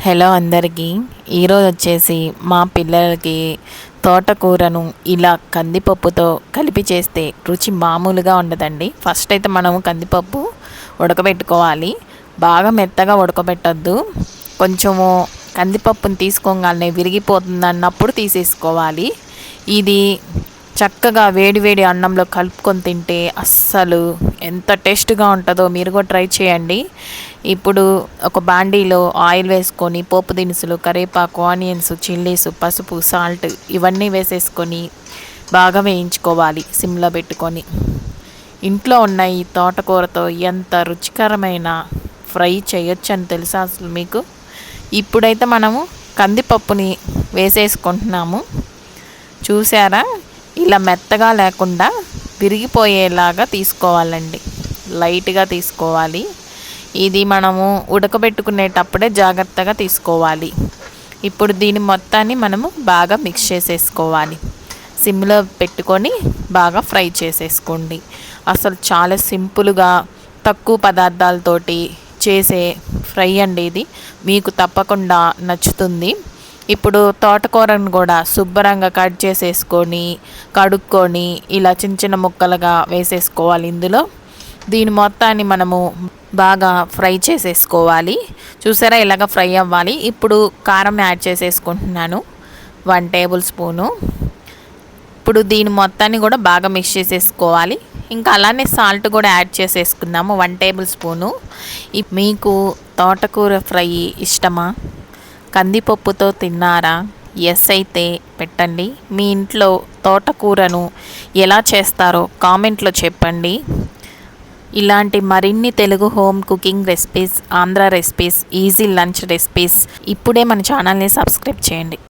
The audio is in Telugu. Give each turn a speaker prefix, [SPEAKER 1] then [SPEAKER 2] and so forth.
[SPEAKER 1] హలో అందరికీ. ఈరోజు వచ్చేసి మా పిల్లలకి తోటకూరను ఇలా కందిపప్పుతో కలిపి చేస్తే రుచి మామూలుగా ఉండదండి. ఫస్ట్ అయితే మనము కందిపప్పు ఉడకబెట్టుకోవాలి. బాగా మెత్తగా ఉడకబెట్టద్దు. కొంచెము కందిపప్పుని తీసుకోగానే విరిగిపోతుంది అన్నప్పుడు తీసేసుకోవాలి. ఇది చక్కగా వేడి వేడి అన్నంలో కలుపుకొని తింటే అస్సలు ఎంత టేస్ట్గా ఉంటుందో మీరు కూడా ట్రై చేయండి. ఇప్పుడు ఒక బాండీలో ఆయిల్ వేసుకొని పోపు దినుసులు, కరివేపాకు, ఆనియన్స్, చిల్లీస్, పసుపు, సాల్ట్ ఇవన్నీ వేసేసుకొని బాగా వేయించుకోవాలి సిమ్లో పెట్టుకొని. ఇంట్లో ఉన్న ఈ తోటకూరతో ఎంత రుచికరమైన ఫ్రై చేయొచ్చు అని తెలుసా అసలు మీకు? ఇప్పుడైతే మనము కందిపప్పుని వేసేసుకుంటున్నాము. చూసారా? ఇలా మెత్తగా లేకుండా విరిగిపోయేలాగా తీసుకోవాలండి. లైట్గా తీసుకోవాలి. ఇది మనము ఉడకబెట్టుకునేటప్పుడే జాగ్రత్తగా తీసుకోవాలి. ఇప్పుడు దీని మొత్తాన్ని మనము బాగా మిక్స్ చేసేసుకోవాలి. సిమ్లో పెట్టుకొని బాగా ఫ్రై చేసేసుకోండి. అసలు చాలా సింపుల్గా తక్కువ పదార్థాలతోటి చేసే ఫ్రై అండి ఇది. మీకు తప్పకుండా నచ్చుతుంది. ఇప్పుడు తోటకూరను కూడా శుభ్రంగా కట్ చేసేసుకొని కడుక్కొని ఇలా చిన్న చిన్న ముక్కలుగా వేసేసుకోవాలి ఇందులో. దీని మొత్తాన్ని మనము బాగా ఫ్రై చేసేసుకోవాలి. చూసారా ఇలాగ ఫ్రై అవ్వాలి. ఇప్పుడు కారం యాడ్ చేసేసుకుంటున్నాను 1 టేబుల్ స్పూను. ఇప్పుడు దీని మొత్తాన్ని కూడా బాగా మిక్స్ చేసేసుకోవాలి. ఇంకా అలానే సాల్ట్ కూడా యాడ్ చేసేసుకున్నాము 1 టేబుల్ స్పూను. మీకు తోటకూర ఫ్రై ఇష్టమా? కందిపప్పుతో తిన్నారా? ఎస్ అయితే పెట్టండి. మీ ఇంట్లో తోటకూరను ఎలా చేస్తారో కామెంట్లో చెప్పండి. ఇలాంటి మరిన్ని Telugu home cooking recipes, Andhra recipes, easy lunch recipes ఇప్పుడే మన ఛానల్ని సబ్స్క్రైబ్ చేయండి.